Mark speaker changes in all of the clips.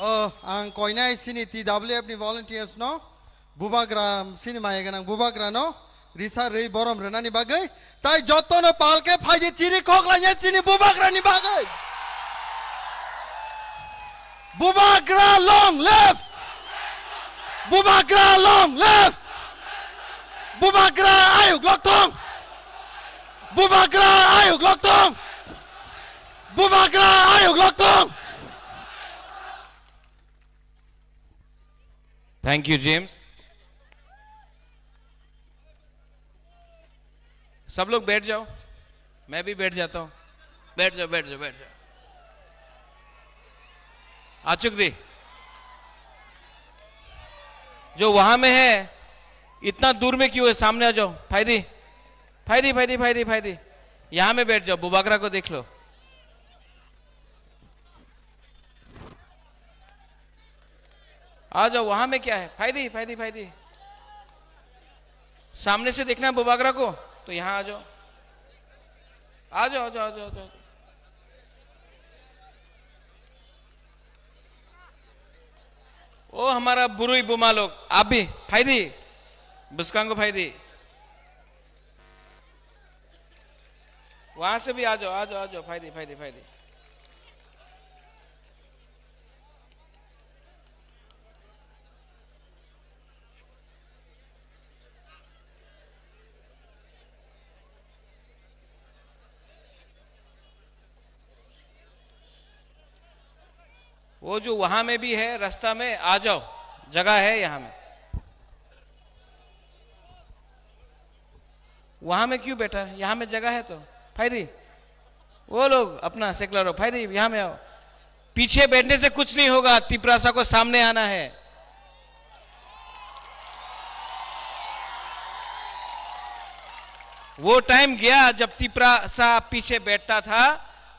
Speaker 1: Ang koinai sini TWF ni volunteers no bubagram sini mayeganang bubagra no risa rei borom renani bagai tai joto no palke phaje chiri khoklanya sini bubagra ni bagai bubagra long left bubagra long left bubagra ayuk loktong bubagra ayuk loktong bubagra ayuk loktong.
Speaker 2: Thank you, James. सब लोग बैठ जाओ, मैं भी बैठ जाता हूं। बैठ जाओ, बैठ जाओ, बैठ जाओ। आचुक दी, जो वहां में है, इतना दूर में क्यों है? सामने आ जाओ। फायदी, फायदी, फायदी, फायदी, फायदी। यहां में बैठ जाओ, बुबागरा को देख लो। आ जाओ, वहां में क्या है? फायदी, फायदी, फायदी। सामने से देखना है बुबागरा को, तो यहां आ जाओ, आ जाओ, आ जाओ, आ जाओ, आ जाओ। ओ हमारा बुरुई बुमा लोग, आप भी फायदी, बुस्कांगो फायदी। वहां से भी आ जाओ, आ जाओ, आ जाओ। फायदी, फायदी, फायदी। वो जो वहां में भी है रास्ता में, आ जाओ, जगह है यहां में। वहां में क्यों बैठा है? यहां में जगह है तो फायदी। वो लोग अपना सेकुलर हो, फायदी यहां में आओ। पीछे बैठने से कुछ नहीं होगा, तिपरासा को सामने आना है। वो टाइम गया जब तिपरासा पीछे बैठता था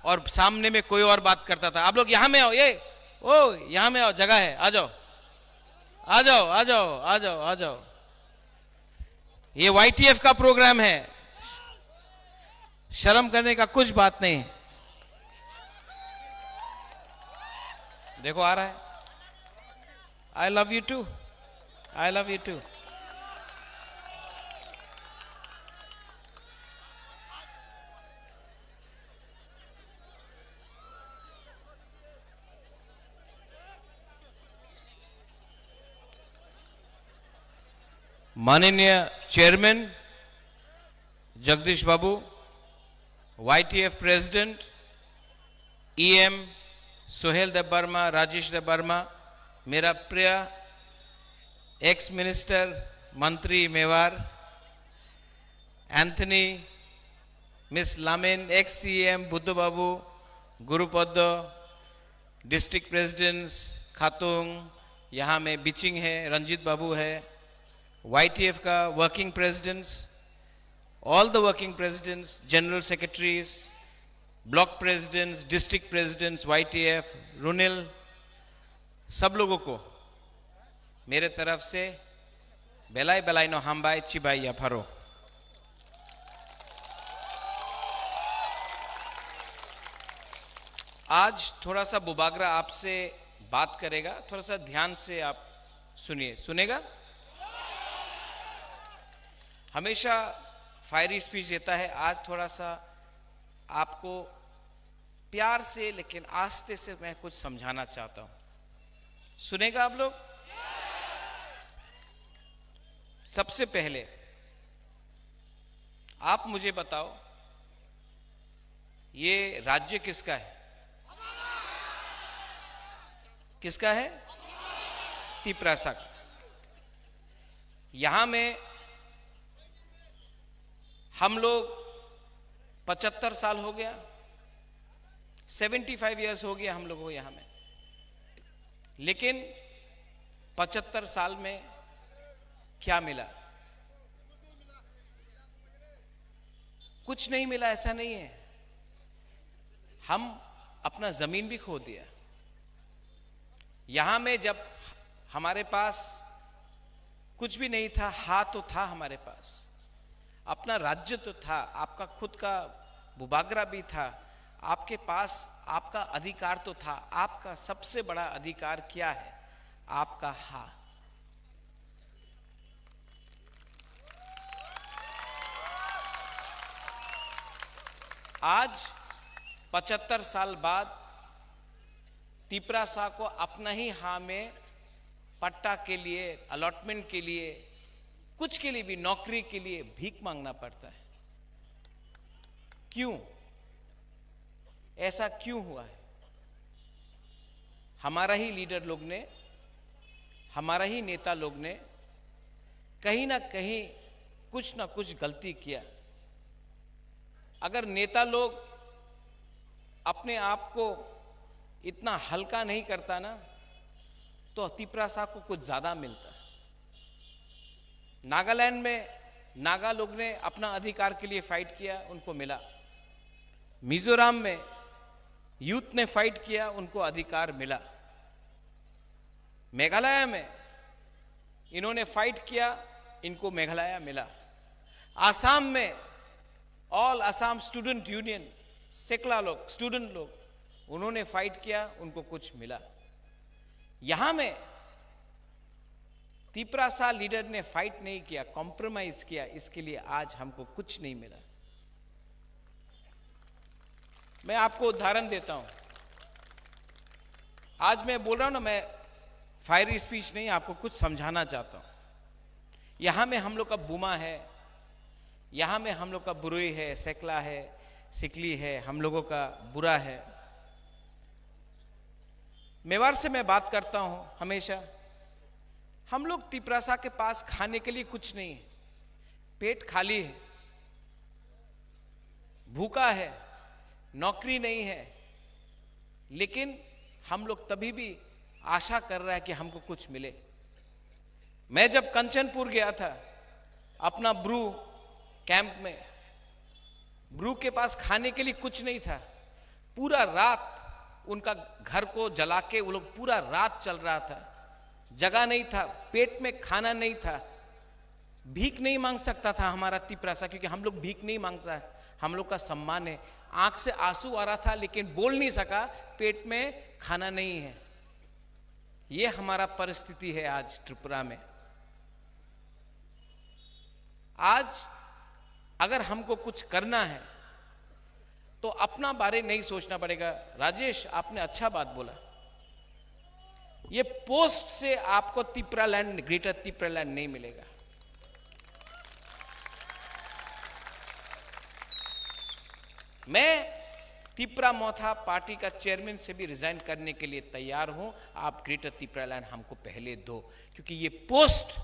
Speaker 2: और सामने में कोई और बात करता था। आप लोग यहां में आओ, ये ओ यहां में आओ, जगह है, आ जाओ, आ जाओ, आ जाओ, आ जाओ, आ जाओ। ये YTF का प्रोग्राम है, शर्म करने का कुछ बात नहीं है। देखो आ रहा है। I love you too, I love you too. माननीय chairman Jagdish Babu, YTF president EM Sohail Dev Verma, Rajesh Dev Verma, मेरा प्रिय एक्स मिनिस्टर मंत्री मेवार एंथनी, मिस लामेन, ex CM Buddha Babu, Gurupada, district presidents खातुंग, यहाँ में बिचिंग है, रंजीत बाबू है, YTF का working presidents, all the working presidents, general secretaries, block presidents, district presidents, YTF, रुनिल, सब लोगों को मेरे तरफ से बेलाई बेलाई नो हमबाई चिबाई या फरो। आज थोड़ा सा बुबागरा आपसे बात करेगा, थोड़ा सा ध्यान से आप सुनिए। सुनेगा? हमेशा फायरी स्पीच देता है, आज थोड़ा सा आपको प्यार से लेकिन आस्ते से मैं कुछ समझाना चाहता हूं। सुनेगा आप लोग? सबसे पहले आप मुझे बताओ, ये राज्य किसका है? किसका है? तिपरासा का। यहां में हम लोग 75 साल हो गया, 75 इयर्स हो गया हम लोगों को यहां में। लेकिन 75 साल में क्या मिला? कुछ नहीं मिला, ऐसा नहीं है। हम अपना जमीन भी खो दिया। यहां में जब हमारे पास कुछ भी नहीं था, हाथ तो था हमारे पास, अपना राज्य तो था, आपका खुद का बुबागरा भी था, आपके पास आपका अधिकार तो था। आपका सबसे बड़ा अधिकार क्या है? आपका हा। आज 75 साल बाद तिपरासा को अपना ही हाँ में पट्टा के लिए, अलॉटमेंट के लिए, कुछ के लिए भी, नौकरी के लिए भीख मांगना पड़ता है। क्यों? ऐसा क्यों हुआ है? हमारा ही लीडर लोग ने, हमारा ही नेता लोग ने कहीं ना कहीं कुछ ना कुछ गलती किया। अगर नेता लोग अपने आप को इतना हल्का नहीं करता ना, तो तिपरासा को कुछ ज्यादा मिलता। नागालैंड में नागा लोग ने अपना अधिकार के लिए फाइट किया, उनको मिला। मिजोरम में यूथ ने फाइट किया, उनको अधिकार मिला। मेघालय में इन्होंने फाइट किया, इनको मेघालय मिला। आसाम में ऑल असम स्टूडेंट यूनियन, सेकला लोग, स्टूडेंट लोग, उन्होंने फाइट किया, उनको कुछ मिला। यहां में तिपरासा लीडर ने फाइट नहीं किया, कॉम्प्रोमाइज किया, इसके लिए आज हमको कुछ नहीं मिला। मैं आपको उदाहरण देता हूं। आज मैं बोल रहा हूं ना, मैं फायरी स्पीच नहीं, आपको कुछ समझाना चाहता हूं। यहां में हम लोग का बुमा है, यहां में हम लोग का बुरुई है, सेकला है, सिकली है, हम लोगों का बुरा है। मेवाड़ से मैं बात करता हूं हमेशा। हम लोग तिपरासा के पास खाने के लिए कुछ नहीं है, पेट खाली है, भूखा है, नौकरी नहीं है, लेकिन हम लोग तभी भी आशा कर रहा है कि हमको कुछ मिले। मैं जब कंचनपुर गया था अपना ब्रू कैंप में, ब्रू के पास खाने के लिए कुछ नहीं था। पूरा रात उनका घर को जला के वो लोग पूरा रात चल रहा था, जगह नहीं था, पेट में खाना नहीं था। भीख नहीं मांग सकता था हमारा तिपरासा, क्योंकि हम लोग भीख नहीं मांगता है, हम लोग का सम्मान है। आंख से आंसू आ रहा था लेकिन बोल नहीं सका, पेट में खाना नहीं है। ये हमारा परिस्थिति है आज त्रिपुरा में। आज अगर हमको कुछ करना है तो अपना बारे नहीं सोचना पड़ेगा। राजेश, आपने अच्छा बात बोला। ये पोस्ट से आपको तिपरालैंड, ग्रेटर तिपरालैंड नहीं मिलेगा। मैं तिपरा मोथा पार्टी का चेयरमैन से भी रिजाइन करने के लिए तैयार हूं। आप ग्रेटर तिपरालैंड हमको पहले दो, क्योंकि ये पोस्ट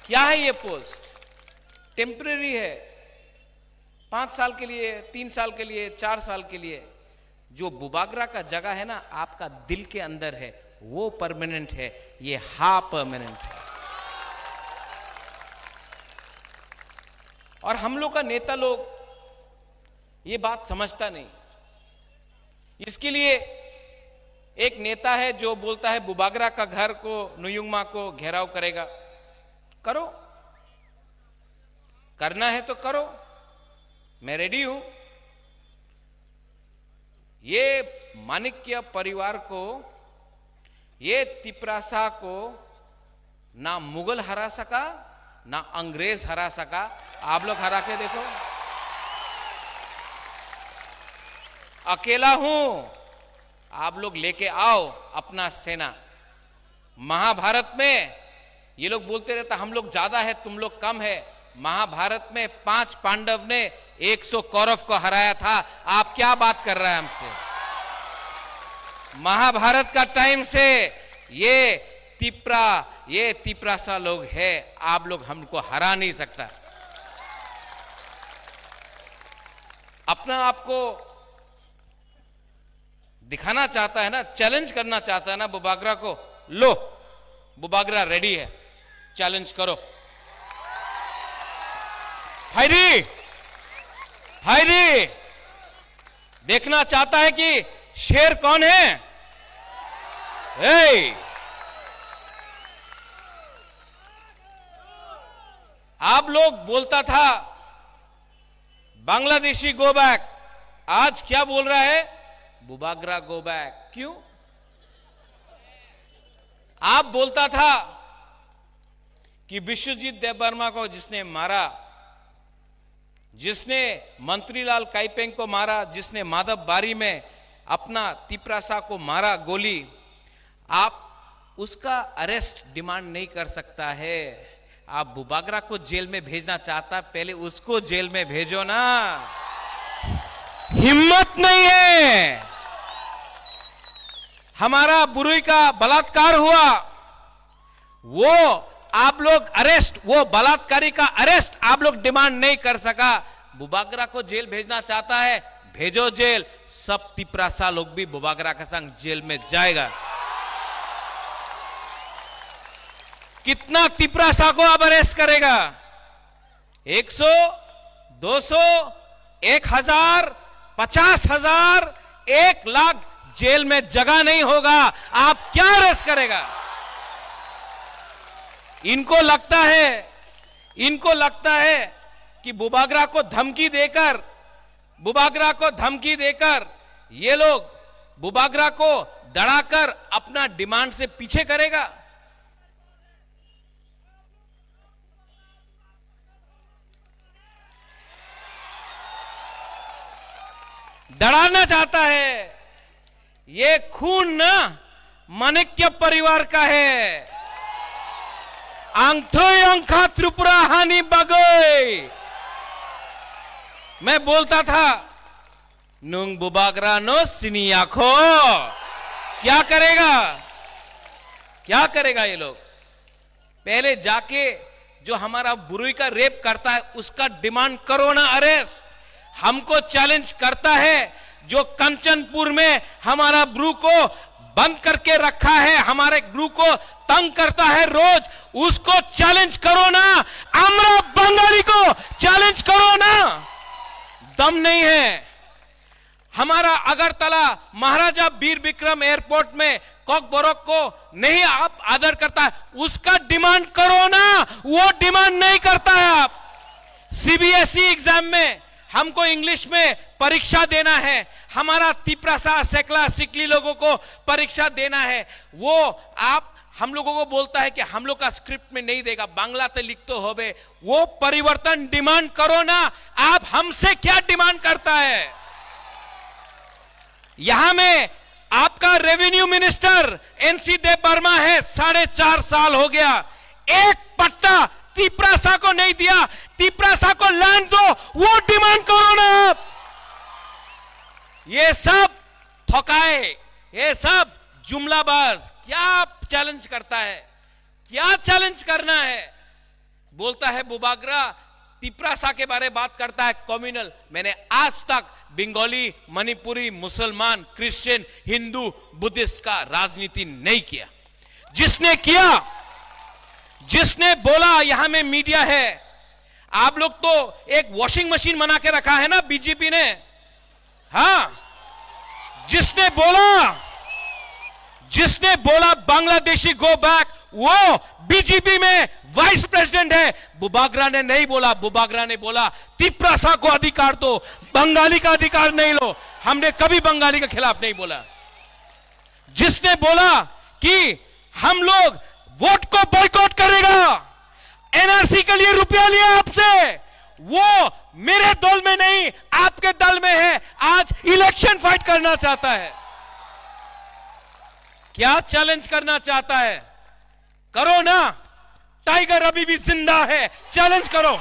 Speaker 2: क्या है? ये पोस्ट टेम्परेरी है, 5 साल के लिए, 3 साल के लिए, 4 साल के लिए। जो बुबागरा का जगह है ना, आपका दिल के अंदर है, वो परमानेंट है। ये हा परमानेंट है। और हम लोग का नेता लोग ये बात समझता नहीं। इसके लिए एक नेता है जो बोलता है बुबागरा का घर को, नुयुंगमा को घेराव करेगा। करो, करना है तो करो, मैं रेडी हूं। ये माणिक्य परिवार को, ये तिपरासा को ना मुगल हरा सका, ना अंग्रेज हरा सका। आप लोग हरा के देखो। अकेला हूं, आप लोग लेके आओ अपना सेना। महाभारत में ये लोग बोलते रहता हम लोग ज्यादा है, तुम लोग कम है। महाभारत में 5 पांडव ने 100 कौरव को हराया था। आप क्या बात कर रहे हैं हमसे? महाभारत का टाइम से ये तिपरासा लोग है, आप लोग हमको हरा नहीं सकता। अपना आपको दिखाना चाहता है ना, चैलेंज करना चाहता है ना बुबागरा को। लो, बुबागरा रेडी है, चैलेंज करो। हायरी, हायरी देखना चाहता है कि शेर कौन है। आप लोग बोलता था बांग्लादेशी गो बैक, आज क्या बोल रहा है? Bubagra go back. क्यों? आप बोलता था कि विश्वजीत देवबर्मा को जिसने मारा, जिसने मंत्रीलाल काइपेंग को मारा, जिसने माधव बारी में अपना तिपरासा को मारा गोली, आप उसका अरेस्ट डिमांड नहीं कर सकता है। आप बुबागरा को जेल में भेजना चाहता, पहले उसको जेल में भेजो ना। हिम्मत नहीं है। हमारा बुरुई का बलात्कार हुआ, वो आप लोग अरेस्ट, वो बलात्कारी का अरेस्ट आप लोग डिमांड नहीं कर सका। बुबागरा को जेल भेजना चाहता है, भेजो जेल। सब तिपरासा लोग भी बुबागरा के संग जेल में जाएगा। कितना तिपरासा को अब अरेस्ट करेगा? 100, 200, 1000, 50,000, 1 लाख जेल में जगह नहीं होगा। आप क्या अरेस्ट करेगा? इनको लगता है कि बुबागरा को धमकी देकर ये लोग बुबागरा को डराकर अपना डिमांड से पीछे करेगा। डराना चाहता है। ये खून ना माणिक्य परिवार का है। आंथोय अंखा त्रिपुरा हानि बगोय। मैं बोलता था नुंग बुबागरा नो सिनियाखो। क्या करेगा ये लोग? पहले जाके जो हमारा बुरुई का रेप करता है उसका डिमांड करो ना अरेस्ट। हमको चैलेंज करता है जो कंचनपुर में हमारा ब्रू को बंद करके रखा है, हमारे ब्रू को तंग करता है रोज, उसको चैलेंज करो ना। आमरा बंगाली को चैलेंज करो ना। दम नहीं है। हमारा अगरतला महाराजा वीर विक्रम एयरपोर्ट में कॉकबोरोक को नहीं आप आदर करता है, उसका डिमांड करो ना। वो डिमांड नहीं करता है। आप सीबीएसई एग्जाम में हमको इंग्लिश में परीक्षा देना है, हमारा तिपरासा सेकला सिकली लोगों को परीक्षा देना है, वो आप हम लोगों को बोलता है कि हम लोग का स्क्रिप्ट में नहीं देगा, बांग्ला तो लिख तो होबे। वो परिवर्तन डिमांड करो ना। आप हमसे क्या डिमांड करता है? यहां में आपका रेवेन्यू मिनिस्टर एनसी देवबर्मा है, 4.5 साल हो गया, एक पट्टा तिपरासा को नहीं दिया। तिपरासा को लैंड दो, वो डिमांड करो ना आप। ये सब थकाए, ये सब जुमलाबाज। क्या चैलेंज करता है? क्या चैलेंज करना है? बोलता है बुबागरा तिपरासा के बारे में बात करता है कम्युनल। मैंने आज तक बंगाली, मणिपुरी, मुसलमान, क्रिश्चियन, हिंदू, बुद्धिस्ट का राजनीति नहीं किया। जिसने किया, जिसने बोला, यहां में मीडिया है। आप लोग तो एक वॉशिंग मशीन बना के रखा है ना बीजेपी ने। हाँ, जिसने बोला बांग्लादेशी गो बैक, वो बीजेपी में वाइस प्रेसिडेंट है। बुबागरा ने नहीं बोला। बुबागरा ने बोला तिपरासा को अधिकार दो, बंगाली का अधिकार नहीं लो। हमने कभी बंगाली के खिलाफ नहीं बोला। जिसने बोला कि हम लोग वोट को बॉयकॉट करेगा, एनआरसी के लिए रुपया लिया आपसे, वो मेरे दल में नहीं, आपके दल में है। आज इलेक्शन फाइट करना चाहता है। क्या चैलेंज करना चाहता है? करो ना। टाइगर अभी भी जिंदा है, चैलेंज करो।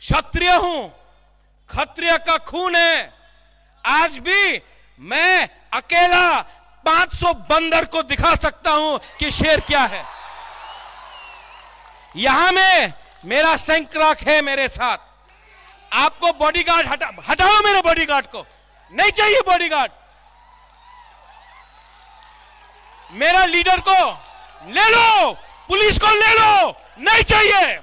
Speaker 2: क्षत्रिय हूं, क्षत्रिय का खून है। आज भी मैं अकेला 500 बंदर को दिखा सकता हूं कि शेर क्या है। यहां में मेरा सैंक्राक है मेरे साथ। आपको बॉडीगार्ड हटाओ मेरे बॉडीगार्ड को। नहीं चाहिए बॉडीगार्ड। मेरा लीडर को ले लो, पुलिस को ले लो, नहीं चाहिए।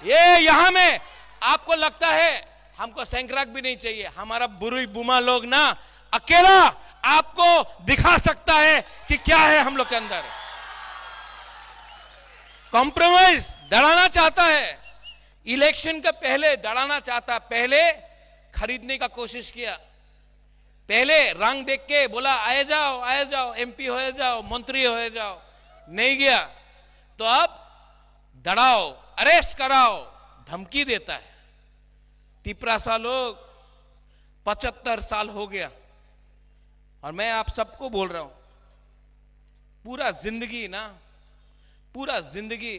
Speaker 2: ये यहां में आपको लगता है हमको सैंक्राक भी नहीं चाहिए। हमारा बुरुई बुमा लोग ना अकेला आपको दिखा सकता है कि क्या है हम लोग के अंदर। कॉम्प्रोमाइज दड़ाना चाहता है, इलेक्शन के पहले दड़ाना चाहता, पहले खरीदने का कोशिश किया, पहले रंग देख के बोला आए जाओ एमपी हो जाओ, मंत्री हो जाओ, नहीं गया तो अब दड़ाओ, अरेस्ट कराओ, धमकी देता है। तिपरासा लोग 75 साल हो गया और मैं आप सबको बोल रहा हूं, पूरा जिंदगी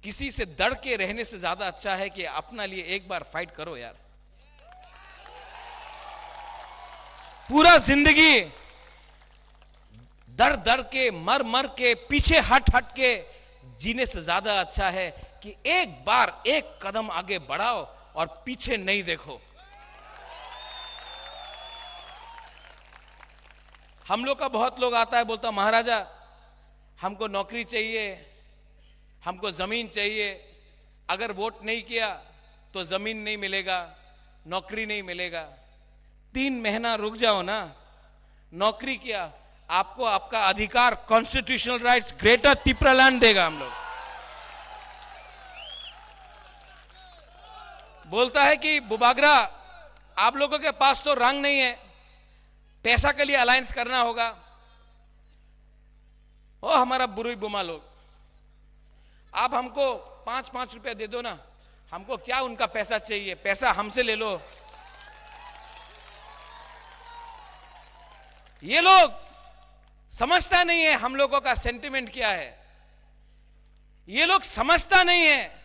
Speaker 2: किसी से डर के रहने से ज्यादा अच्छा है कि अपना लिए एक बार फाइट करो यार। पूरा जिंदगी डर के मर के पीछे हट के जीने से ज्यादा अच्छा है कि एक बार एक कदम आगे बढ़ाओ और पीछे नहीं देखो। हम लोग का बहुत लोग आता है, बोलता महाराजा हमको नौकरी चाहिए, हमको जमीन चाहिए, अगर वोट नहीं किया तो जमीन नहीं मिलेगा, नौकरी नहीं मिलेगा। 3 महीना रुक जाओ ना, नौकरी किया, आपको आपका अधिकार, कॉन्स्टिट्यूशनल राइट्स ग्रेटर तिपरालैंड देगा। हम लोग बोलता है कि बुबागरा आप लोगों के पास तो रंग नहीं है, पैसा के लिए अलायंस करना होगा। ओ हमारा बुरुई बुमा लोग, आप हमको 5-5 रुपया दे दो ना, हमको क्या उनका पैसा चाहिए, पैसा हमसे ले लो। ये लोग समझता नहीं है हम लोगों का सेंटिमेंट क्या है। ये लोग समझता नहीं है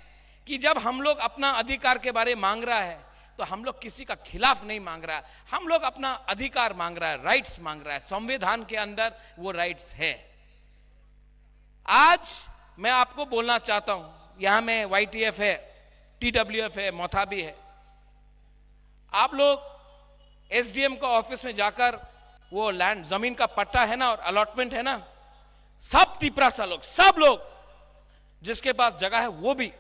Speaker 2: कि जब हम लोग अपना अधिकार के बारे मांग रहा है तो हम लोग किसी का खिलाफ नहीं मांग रहा है, हम लोग अपना अधिकार मांग रहा है, राइट्स मांग रहा है। संविधान के अंदर वो राइट्स है। आज मैं आपको बोलना चाहता हूं, यहां में YTF है, TWF है, मोथाबी है, आप लोग SDM का ऑफिस में जाकर वो लैंड जमीन का पट्टा है ना और अलॉटमेंट है ना, सब तिपरासा लोग, सब लोग जिसके पास जगह है वो भी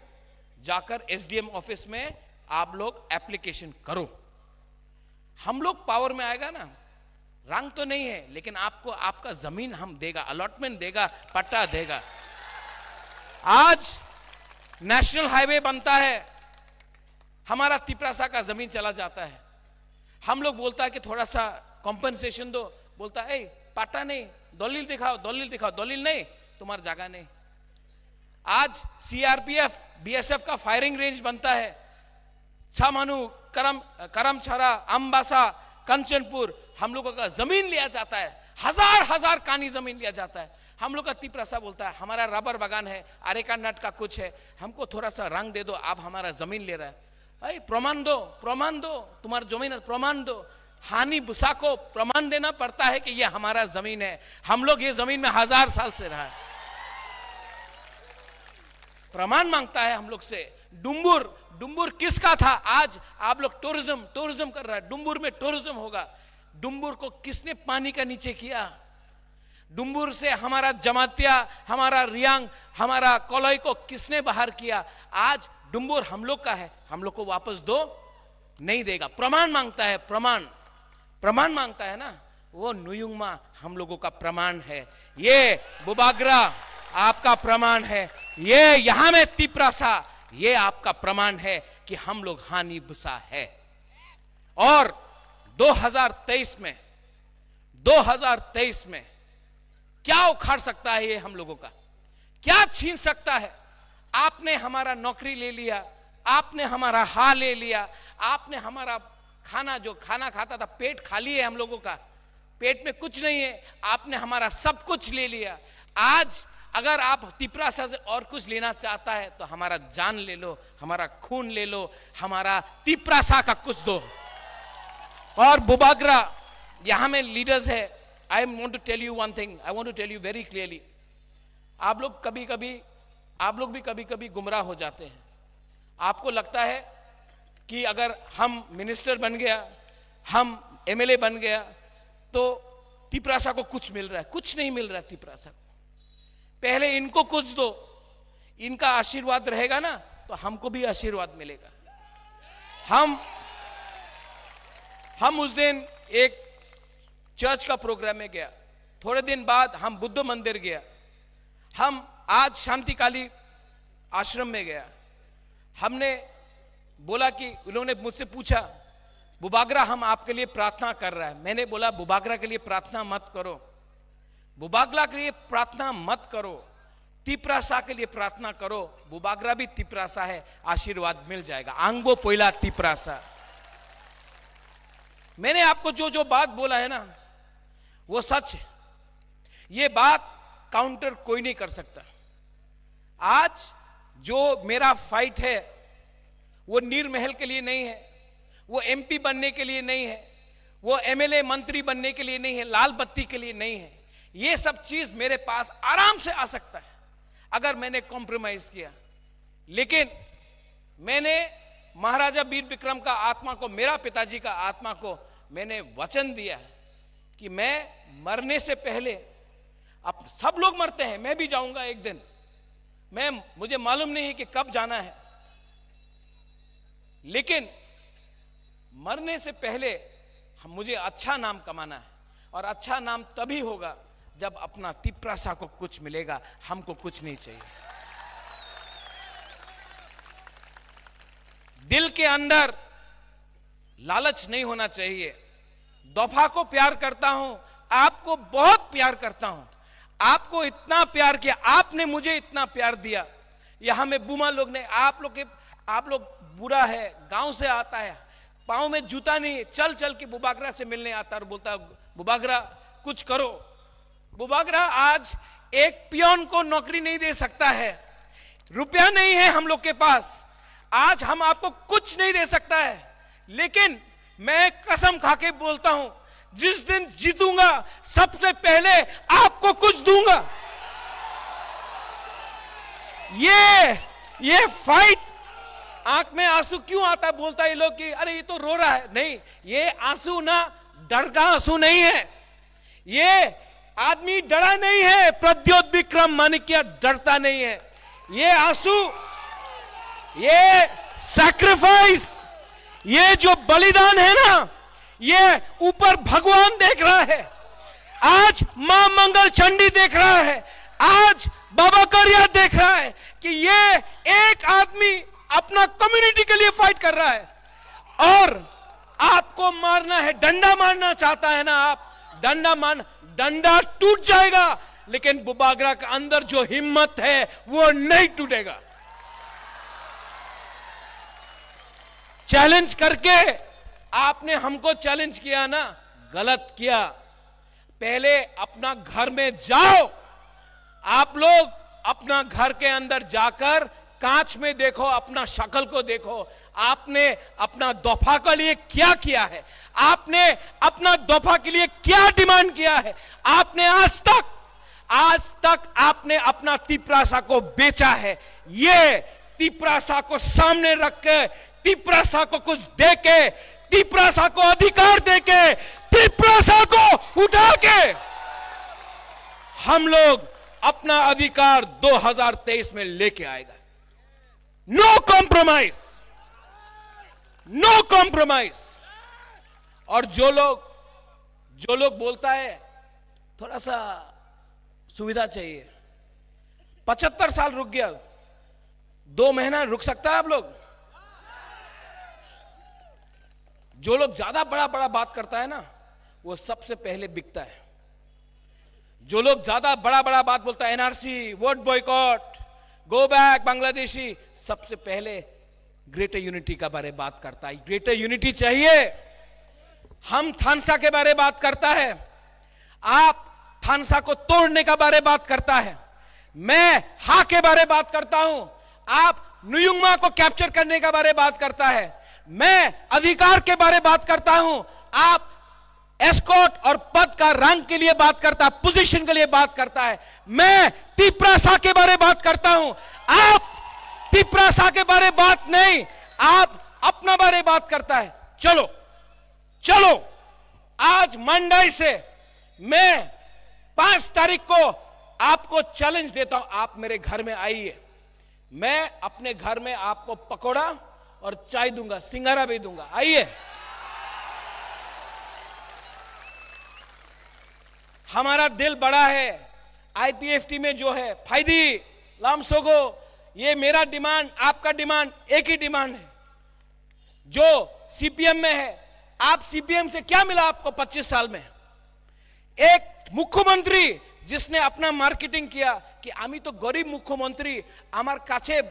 Speaker 2: जाकर SDM ऑफिस में आप लोग एप्लीकेशन करो। हम लोग पावर में आएगा ना, रंग तो नहीं है लेकिन आपको आपका जमीन हम देगा, अलॉटमेंट देगा, पट्टा देगा। आज नेशनल हाईवे बनता है, हमारा तिपरासा का जमीन चला जाता है, हम लोग बोलता है कि थोड़ा सा कॉम्पनसेशन दो, बोलता है पट्टा नहीं, दलील दिखाओ, दलील नहीं, तुम्हारी जगह नहीं। आज CRPF BSF का फायरिंग रेंज बनता है, छामानू, करमछरा, अंबासा, कंचनपुर, हम लोगों का जमीन लिया जाता है, हजार कानी जमीन लिया जाता है। हम लोग का तिपरासा बोलता है हमारा रबर बागान है, अरेका नट का कुछ है, हमको थोड़ा सा रंग दे दो, आप हमारा जमीन ले रहा है, प्रमाण दो, तुम्हारा जमीन प्रमाण दो। हानि बुसा को प्रमाण देना पड़ता है कि यह हमारा जमीन है, हम लोग ये जमीन में 1000 साल से रहा है, प्रमाण मांगता है हम लोग से। डुम्बुर किसका था? आज आप लोग टूरिज्म कर रहा है, डुम्बुर में टूरिज्म होगा। डुम्बुर को किसने पानी का नीचे किया? डुम्बुर से हमारा जमातिया, हमारा रियांग, हमारा कोलोई को किसने बाहर किया? आज डुम्बुर हम लोग का है, हम लोग को वापस दो, नहीं देगा। प्रमाण मांगता है, प्रमाण मांगता है ना, वो नुयुंगमा हम लोगों का प्रमाण है, ये बुबागरा आपका प्रमाण है, ये यहां में तिपरासा ये आपका प्रमाण है कि हम लोग हानि बुसा है। और 2023 में क्या उखाड़ सकता है ये हम लोगों का? क्या छीन सकता है? आपने हमारा नौकरी ले लिया, आपने हमारा हाल ले लिया, आपने हमारा खाना, जो खाना खाता था, पेट खाली है हम लोगों का, पेट में कुछ नहीं है, आपने हमारा सब कुछ ले लिया। आज अगर आप तिपरासा से और कुछ लेना चाहता है तो हमारा जान ले लो, हमारा खून ले लो, हमारा तिपरासा का कुछ दो। और बुबागरा यहां में लीडर्स है। I want to tell you one thing, I want to tell you very clearly, आप लोग भी कभी कभी गुमराह हो जाते हैं। आपको लगता है कि अगर हम मिनिस्टर बन गया, हम MLA बन गया तो तिपरासा को कुछ मिल रहा है। कुछ नहीं मिल रहा है तिपरासा को। पहले इनको कुछ दो, इनका आशीर्वाद रहेगा ना तो हमको भी आशीर्वाद मिलेगा। हम उस दिन एक चर्च का प्रोग्राम में गया, थोड़े दिन बाद हम बुद्ध मंदिर गया, हम आज शांतिकाली आश्रम में गया, हमने बोला कि उन्होंने मुझसे पूछा, बुबागरा हम आपके लिए प्रार्थना कर रहा है। मैंने बोला बुबागरा के लिए प्रार्थना मत करो, बुबागरा के लिए प्रार्थना मत करो, तिप्रासा के लिए प्रार्थना करो। बुबागरा भी तिप्रासा है, आशीर्वाद मिल जाएगा। आंगबो पोइला तिप्रासा। मैंने आपको जो जो बात बोला है ना वो सच है, ये बात काउंटर कोई नहीं कर सकता। आज जो मेरा फाइट है वो नीर महल के लिए नहीं है, वो एमपी बनने के लिए नहीं है, वो एमएलए मंत्री बनने के लिए नहीं है, लाल बत्ती के लिए नहीं है। ये सब चीज मेरे पास आराम से आ सकता है अगर मैंने कॉम्प्रोमाइज किया। लेकिन मैंने महाराजा वीर विक्रम का आत्मा को, मेरा पिताजी का आत्मा को मैंने वचन दिया है कि मैं मरने से पहले, अब सब लोग मरते हैं, मैं भी जाऊंगा एक दिन, मुझे मालूम नहीं है कि कब जाना है, लेकिन मरने से पहले मुझे अच्छा नाम कमाना है। और अच्छा नाम तभी होगा जब अपना तिप्रासा को कुछ मिलेगा, हमको कुछ नहीं चाहिए। दिल के अंदर लालच नहीं होना चाहिए। दफा को प्यार करता हूं, आपको बहुत प्यार करता हूं, आपको इतना प्यार किया, आपने मुझे इतना प्यार दिया। यहां में बुमा लोग ने, आप लोग बुरा है, गांव से आता है, पांव में जूता नहीं, चल चल के बुबागरा से मिलने आता और बोलता बुबागरा कुछ करो। बुबागरा आज एक पियोन को नौकरी नहीं दे सकता है, रुपया नहीं है हम लोग के पास, आज हम आपको कुछ नहीं दे सकता है। लेकिन मैं कसम खा के बोलता हूं, जिस दिन जीतूंगा सबसे पहले आपको कुछ दूंगा। ये फाइट, आंख में आंसू क्यों आता है बोलता है ये लोग कि अरे ये तो रो रहा है। नहीं, ये आंसू ना डर का आंसू नहीं है, ये आदमी डरा नहीं है, प्रद्योत विक्रम माणिक्य डरता नहीं है। ये आंसू, ये सैक्रिफाइस, ये जो बलिदान है ना, ये ऊपर भगवान देख रहा है, आज मां मंगल चंडी देख रहा है, आज बाबा करिया देख रहा है कि ये एक आदमी अपना कम्युनिटी के लिए फाइट कर रहा है। और आपको मारना है, डंडा मारना चाहता है ना आप, डंडा टूट जाएगा, लेकिन बुबागरा के अंदर जो हिम्मत है वो नहीं टूटेगा। चैलेंज करके आपने हमको चैलेंज किया ना, गलत किया। पहले अपना घर में जाओ, आप लोग अपना घर के अंदर जाकर कांच में देखो, अपना शक्ल को देखो, आपने अपना दफा के लिए क्या किया है, आपने अपना दफा के लिए क्या डिमांड किया है। आपने आज तक आपने अपना तिप्रासा को बेचा है। ये तिप्रासा को सामने रख के, तिप्रासा को कुछ देके, तिप्रासा को अधिकार देके, तिप्रासा को उठा के हम लोग अपना अधिकार 2023 में लेके आएगा। No compromise, no compromise. और जो लोग बोलता है थोड़ा सा सुविधा चाहिए, 75 साल रुक गया, 2 महीना रुक सकता है आप लोग? जो लोग ज्यादा बड़ा बात करता है ना, वो सबसे पहले बिकता है। जो लोग ज्यादा बड़ा बात बोलता है, NRC, vote boycott, go back Bangladeshi, सबसे पहले ग्रेटर यूनिटी का बारे बात करता है। ग्रेटर यूनिटी चाहिए, हम थानसा के बारे बात करता है, आप थानसा को तोड़ने का बारे बात करता है, मैं हा के बारे बात करता हूं, आप नुयुंगमा को कैप्चर करने का बारे बात करता है, मैं अधिकार के बारे बात करता हूं, आप एस्कॉट और पद का रंग के लिए बात करता है, पोजीशन के लिए बात करता है, मैं तिप्रासा के बारे बात करता हूं, आप तिप्रासा के बारे बात नहीं, आप अपना बारे बात करता है। चलो आज मंडई से मैं 5 तारीख को आपको चैलेंज देता हूं, आप मेरे घर में आइए, मैं अपने घर में आपको पकोड़ा और चाय दूंगा, सिंगारा भी दूंगा, आइए। हमारा दिल बड़ा है। आईपीएफटी में जो है फैदी
Speaker 3: लामसोगो, ये मेरा डिमांड, आपका डिमांड एक ही डिमांड है जो सीपीएम में है। आप सीपीएम से क्या मिला आपको 25 साल में? एक मुख्यमंत्री जिसने अपना मार्केटिंग किया कि आमी तो गरीब मुख्यमंत्री, আমার কাছে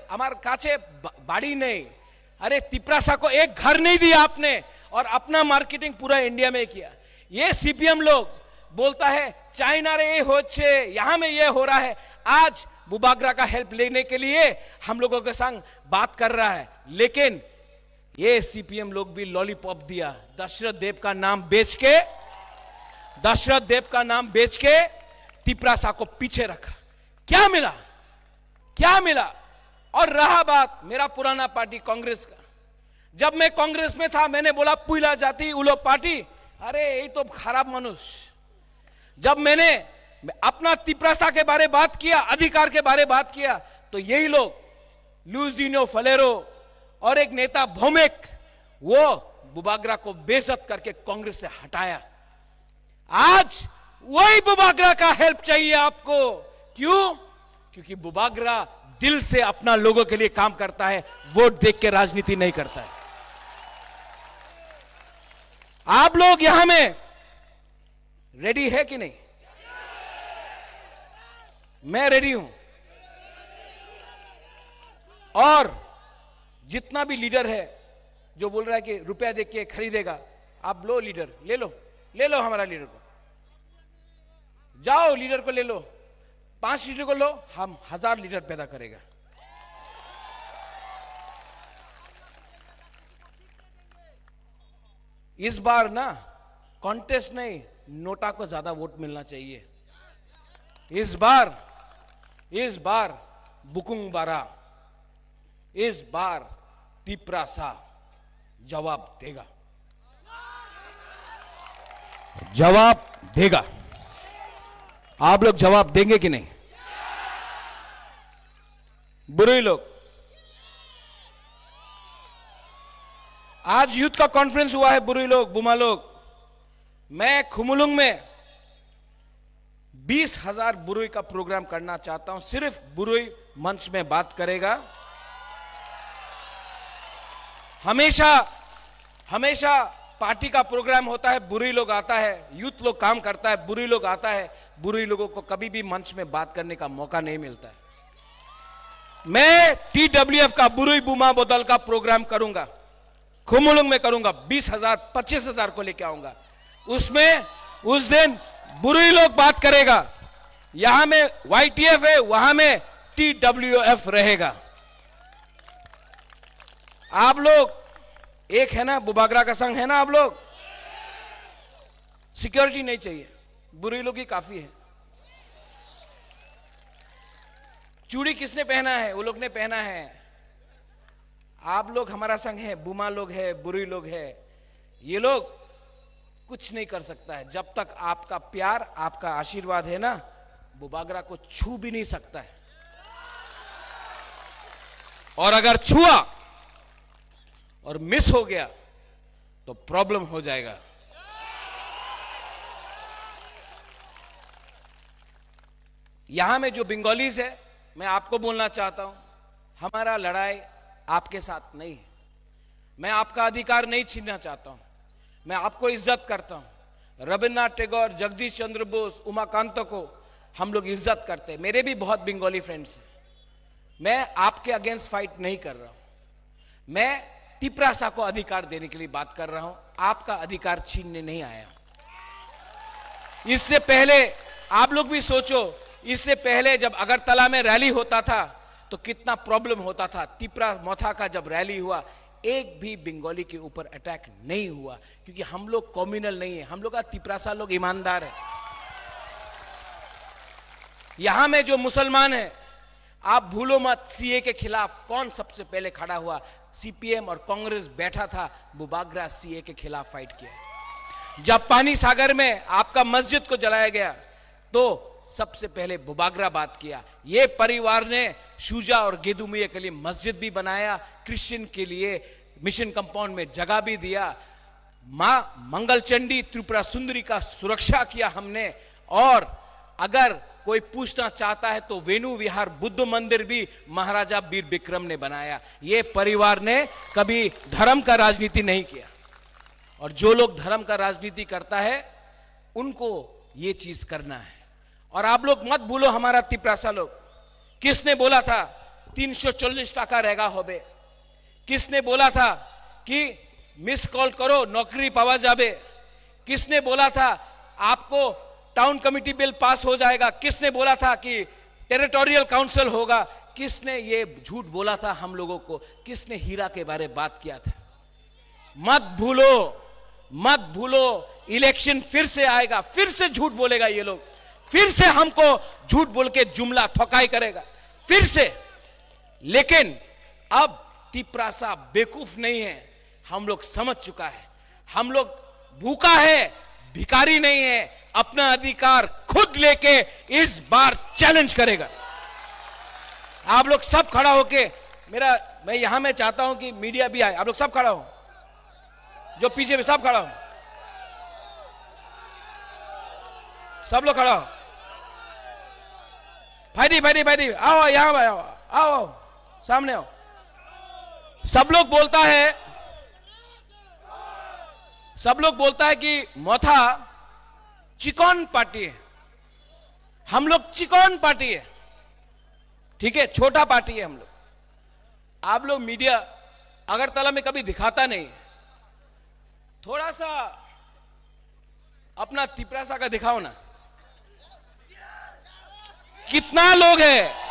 Speaker 3: বাড়ি नहीं। अरे तिपरासा को एक घर नहीं दिया आपने और अपना मार्केटिंग पूरा इंडिया में किया। ये सीपीएम लोग बोलता है चाइना रे ये होच्छे, यहां में ये हो रहा है। आज बुबागरा का हेल्प लेने के लिए हम लोगों के संग बात कर रहा है, लेकिन ये सीपीएम लोग भी लॉलीपॉप दिया। दशरथ देव का नाम बेच के तिपरासा को पीछे रखा। क्या मिला? और रहा बात मेरा पुराना पार्टी कांग्रेस का, जब मैं कांग्रेस में था मैंने बोला पुइला जाति उलो पार्टी, अरे ये तो खराब मनुष्य। जब मैंने अपना तिपरासा के बारे बात किया, अधिकार के बारे बात किया, तो यही लोग लुइजिनो फलेरो और एक नेता भौमिक, वो बुबागरा को बेइज्जत करके कांग्रेस से हटाया। आज वही बुबागरा का हेल्प चाहिए आपको। क्यों? क्योंकि बुबागरा दिल से अपना लोगों के लिए काम करता है, वोट देख के राजनीति नहीं करता है। आप लोग यहां में रेडी है कि नहीं? मैं रेडी हूं। और जितना भी लीडर है जो बोल रहा है कि रुपया देख के खरीदेगा, आप लो लीडर, ले लो हमारा लीडर को, जाओ लीडर को ले लो, 5 लीडर को लो, हम 1000 लीडर पैदा करेगा। इस बार ना कॉन्टेस्ट नहीं, नोटा को ज्यादा वोट मिलना चाहिए। इस बार बुकुंग बारा, इस बार तिपरासा जवाब देगा। आप लोग जवाब देंगे कि नहीं? बुरे लोग, आज यूथ का कॉन्फ्रेंस हुआ है, बुरे लोग, बुमा लोग। मैं खुमुलुंग में 20,000 बुरुई का प्रोग्राम करना चाहता हूं। सिर्फ बुरुई मंच में बात करेगा। हमेशा पार्टी का प्रोग्राम होता है, बुरुई लोग आता है, यूथ लोग काम करता है, बुरुई लोग आता है। बुरुई लोगों को कभी भी मंच में बात करने का मौका नहीं मिलता है। मैं TWF का बुरुई बुमा बोतल का प्रोग्राम करूंगा, खुमुलुंग में करूंगा। 20,000 25,000 को लेके आऊंगा। उसमें उस दिन बुरुई लोग बात करेगा। यहां में YTF है, वहां में TWF रहेगा। आप लोग एक है ना, बुबागरा का संघ है ना। आप लोग सिक्योरिटी नहीं चाहिए, बुरुई लोग ही काफी है। चूड़ी किसने पहना है? वो लोग ने पहना है। आप लोग हमारा संघ है, बुमा लोग है, बुरुई लोग है। ये लोग कुछ नहीं कर सकता है जब तक आपका प्यार, आपका आशीर्वाद है ना, बुबागरा को छू भी नहीं सकता है। और अगर छुआ और मिस हो गया तो प्रॉब्लम हो जाएगा। यहां में जो बंगालीज है, मैं आपको बोलना चाहता हूं, हमारा लड़ाई आपके साथ नहीं है। मैं आपका अधिकार नहीं छीनना चाहता हूं। मैं आपको इज्जत करता हूं। रविन्द्रनाथ टैगोर, जगदीश चंद्र बोस, उमाकांत को हम लोग इज्जत करते हैं। मेरे भी बहुत बंगाली फ्रेंड्स हैं। मैं आपके अगेंस्ट फाइट नहीं कर रहा हूं। मैं तिपरासा को अधिकार देने के लिए बात कर रहा हूं। आपका अधिकार छीनने नहीं आया। इससे पहले आप लोग भी सोचो, इससे पहले जब अगरतला में रैली होता था तो कितना प्रॉब्लम होता था। तिपरा मोथा का जब रैली हुआ, एक भी बंगाली के ऊपर अटैक नहीं हुआ, क्योंकि हम लोग कम्युनल नहीं है। हम लोग का तिपरासा लोग ईमानदार है। यहां में जो मुसलमान है, आप भूलो मत, सीए के खिलाफ कौन सबसे पहले खड़ा हुआ? सीपीएम और कांग्रेस बैठा था, बुबागरा सीए के खिलाफ फाइट किया। जब पानी सागर में आपका मस्जिद को जलाया गया तो सबसे पहले बुबागरा बात किया। ये परिवार ने शूजा और गेदुमिया के लिए मस्जिद भी बनाया, क्रिश्चियन के लिए मिशन कंपाउंड में जगह भी दिया, मां मंगलचंडी त्रिपुरा सुंदरी का सुरक्षा किया हमने। और अगर कोई पूछना चाहता है तो वेणु विहार बुद्ध मंदिर भी महाराजा वीर विक्रम ने बनाया। ये परिवार ने कभी धर्म का राजनीति नहीं किया, और जो लोग धर्म का राजनीति करता है उनको ये चीज करना है। और आप लोग मत भूलो, हमारा तिपरासा लोग, किसने बोला था 340 टाका रहेगा होबे? किसने बोला था कि मिस कॉल करो नौकरी पावा जाबे? किसने बोला था आपको टाउन कमिटी बिल पास हो जाएगा? किसने बोला था कि टेरिटोरियल काउंसिल होगा? किसने ये झूठ बोला था हम लोगों को? किसने हीरा के बारे में बात किया था? मत भूलो, मत भूलो, इलेक्शन फिर से आएगा, फिर से झूठ बोलेगा ये लोग, फिर से हमको झूठ बोल के जुमला ठोकाई करेगा, फिर से। लेकिन अब तिपरासा बेवकूफ नहीं है, हम लोग समझ चुका है, हम लोग भूखा है, भिखारी नहीं है, अपना अधिकार खुद लेके इस बार चैलेंज करेगा। आप लोग सब खड़ा होके मैं यहां में चाहता हूं कि मीडिया भी आए, आप लोग सब खड़ा हो, जो पीछे में सब खड़ा हो, सब लोग खड़ा हो। भाई आओ, यहां आओ, आओ सामने आओ। सब लोग बोलता है कि मोथा चिकन पार्टी है, हम लोग चिकन पार्टी है, ठीक है, छोटा पार्टी है हम लोग। आप लोग मीडिया अगरतला में कभी दिखाता नहीं, थोड़ा सा अपना तिपरासा का दिखाओ ना, कितना लोग है?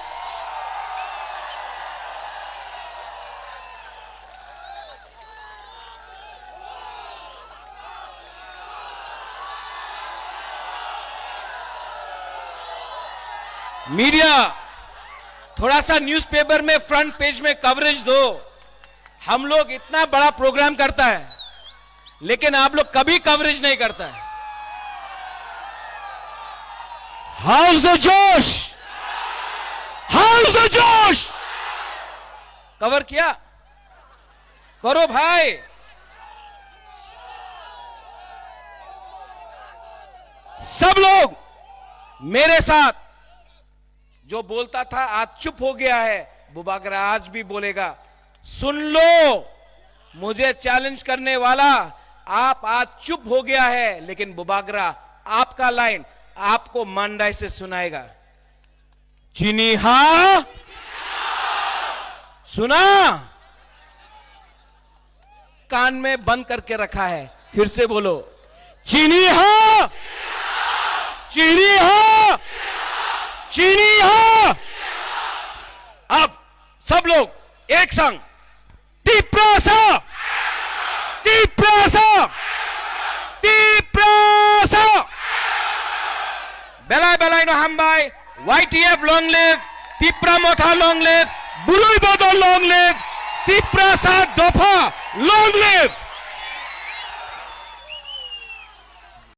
Speaker 3: मीडिया थोड़ा सा न्यूज़पेपर में फ्रंट पेज में कवरेज दो। हम लोग इतना बड़ा प्रोग्राम करता है, लेकिन आप लोग कभी कवरेज नहीं करता है। हाउस द जोश, हाउस द जोश, कवर किया करो भाई। सब लोग मेरे साथ, जो बोलता था आज चुप हो गया है, बुबागरा आज भी बोलेगा। सुन लो, मुझे चैलेंज करने वाला आप आज चुप हो गया है, लेकिन बुबागरा आपका लाइन आपको मंडाई से सुनाएगा। चीनी हा सुना, कान में बंद करके रखा है, फिर से बोलो, चीनी हा, चीनी हा, चीनी हा। अब सब लोग एक संग, तिपरासा, तिपरासा, तिपरासा, बेलाई बेलाई नो हमबाई, YTF long live, Tipra Motha long live, बुलुई बदल long live, Tiprasa दोफा long live।